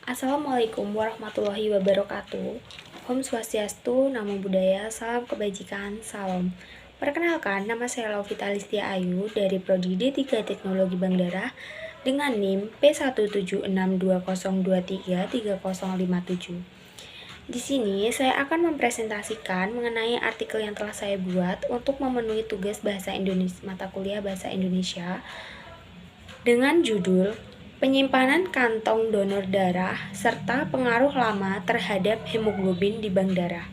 Assalamualaikum warahmatullahi wabarakatuh. Om Swastiastu, Namo Buddhaya, Salam Kebajikan, Salam. Perkenalkan, nama saya Lovita Listia Ayu dari Prodi D3 Teknologi Bank Darah dengan NIM P17620233057. Di sini saya akan mempresentasikan mengenai artikel yang telah saya buat untuk memenuhi tugas bahasa Indonesia mata kuliah bahasa Indonesia dengan judul Penyimpanan kantong donor darah serta pengaruh lama terhadap hemoglobin di bank darah.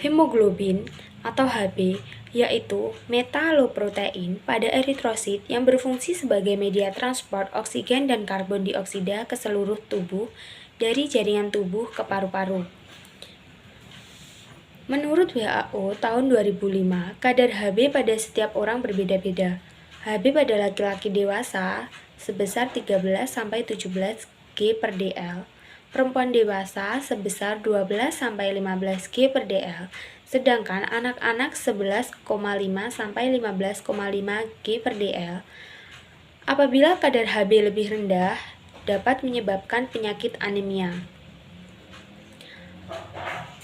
Hemoglobin atau Hb yaitu metaloprotein pada eritrosit yang berfungsi sebagai media transport oksigen dan karbon dioksida ke seluruh tubuh dari jaringan tubuh ke paru-paru. Menurut WHO tahun 2005, kadar Hb pada setiap orang berbeda-beda. Hb pada laki-laki dewasa sebesar 13-17 G per dl, perempuan dewasa sebesar 12-15 G per dl, sedangkan anak-anak 11,5-15,5 G per dl. Apabila kadar Hb lebih rendah, dapat menyebabkan penyakit anemia.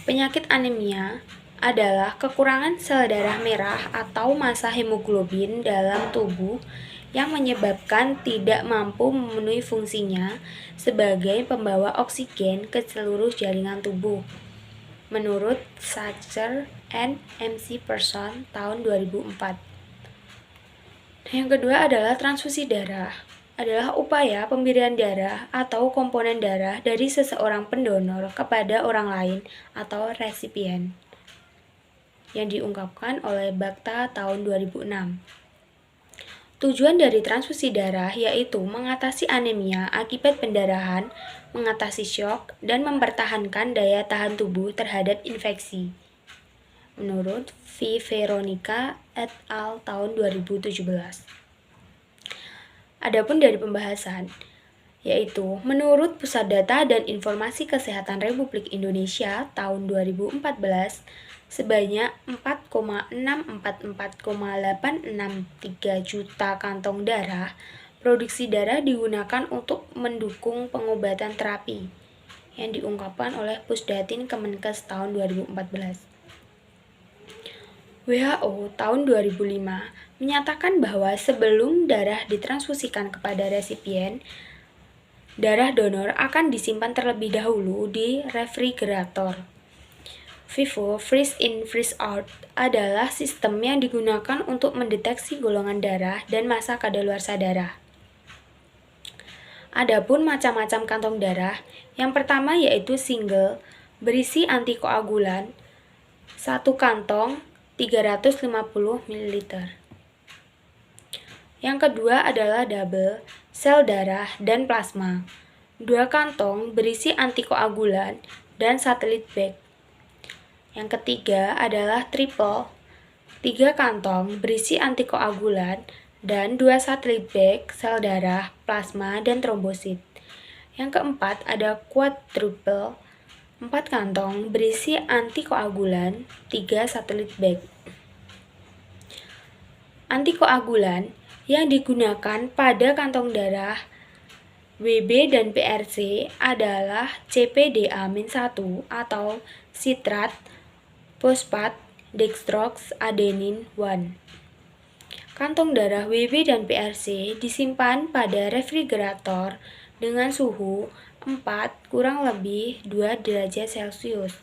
Penyakit anemia adalah kekurangan sel darah merah atau massa hemoglobin dalam tubuh yang menyebabkan tidak mampu memenuhi fungsinya sebagai pembawa oksigen ke seluruh jaringan tubuh. Menurut Sacher and MC Person tahun 2004. Yang kedua adalah transfusi darah. Adalah upaya pemberian darah atau komponen darah dari seseorang pendonor kepada orang lain atau resipien yang diungkapkan oleh Bakta tahun 2006. Tujuan dari transfusi darah yaitu mengatasi anemia akibat pendarahan, mengatasi syok, dan mempertahankan daya tahan tubuh terhadap infeksi. Menurut V. Veronica et al. Tahun 2017. Adapun dari pembahasan, yaitu menurut Pusat Data dan Informasi Kesehatan Republik Indonesia tahun 2014, sebanyak 4,644,863 juta kantong darah produksi darah digunakan untuk mendukung pengobatan terapi yang diungkapkan oleh Pusdatin Kemenkes tahun 2014. WHO tahun 2005 menyatakan bahwa sebelum darah ditransfusikan kepada resipien, darah donor akan disimpan terlebih dahulu di refrigerator. FIFO (Freeze In Freeze Out) adalah sistem yang digunakan untuk mendeteksi golongan darah dan massa kadaluarsa darah. Adapun macam-macam kantong darah, yang pertama yaitu single, berisi antikoagulan, 1 kantong 350 ml. Yang kedua adalah double, sel darah dan plasma, 2 kantong berisi antikoagulan dan satelit bag. Yang ketiga adalah triple, 3 kantong berisi antikoagulan dan 2 satelit bag, sel darah, plasma, dan trombosit. Yang keempat ada quadruple, 4 kantong berisi antikoagulan, 3 satelit bag. Antikoagulan yang digunakan pada kantong darah WB dan PRC adalah CPDA-1 atau citrat fosfat dextroadenin 1. Kantong darah WB dan PRC disimpan pada refrigerator dengan suhu 4 kurang lebih 2 derajat Celcius.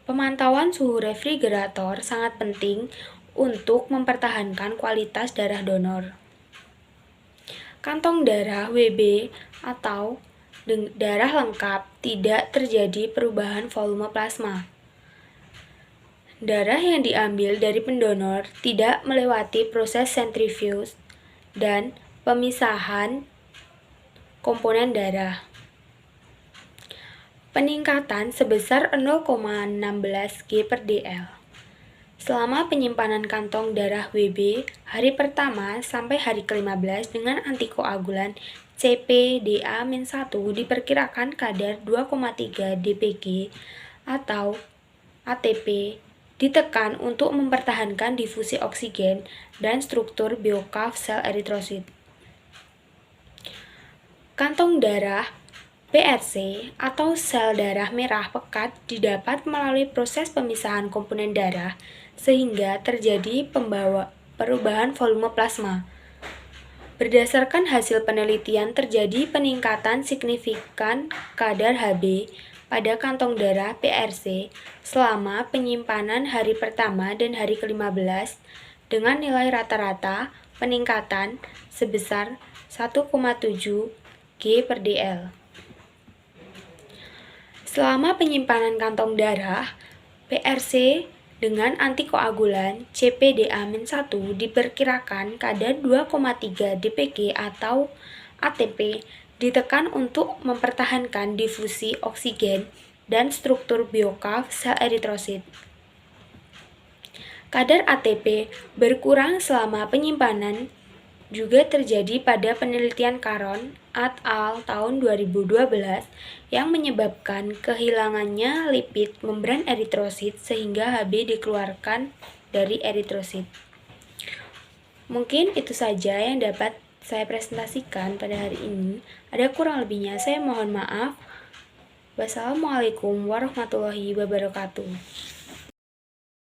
Pemantauan suhu refrigerator sangat penting untuk mempertahankan kualitas darah donor. Kantong darah WB atau darah lengkap tidak terjadi perubahan volume plasma. Darah yang diambil dari pendonor tidak melewati proses sentrifuge dan pemisahan komponen darah. Peningkatan sebesar 0,16 G per dl. Selama penyimpanan kantong darah WB hari pertama sampai hari ke-15 dengan antikoagulan CPDA-1 diperkirakan kadar 2,3 dpg atau ATP ditekan untuk mempertahankan difusi oksigen dan struktur biokaf sel eritrosit. Kantong darah PRC atau sel darah merah pekat didapat melalui proses pemisahan komponen darah sehingga terjadi perubahan volume plasma. Berdasarkan hasil penelitian terjadi peningkatan signifikan kadar Hb pada kantong darah PRC selama penyimpanan hari pertama dan hari ke-15 dengan nilai rata-rata peningkatan sebesar 1,7 G/dl. Selama penyimpanan kantong darah PRC dengan antikoagulan CPDA-1 diperkirakan kadar 2,3 dpg atau ATP ditekan untuk mempertahankan difusi oksigen dan struktur biokaf sel eritrosit. Kadar ATP berkurang selama penyimpanan juga terjadi pada penelitian Caron et al. Tahun 2012 yang menyebabkan kehilangannya lipid membran eritrosit sehingga Hb dikeluarkan dari eritrosit. Mungkin itu saja yang dapat saya presentasikan pada hari ini. Ada kurang lebihnya saya mohon maaf. Wassalamualaikum warahmatullahi wabarakatuh.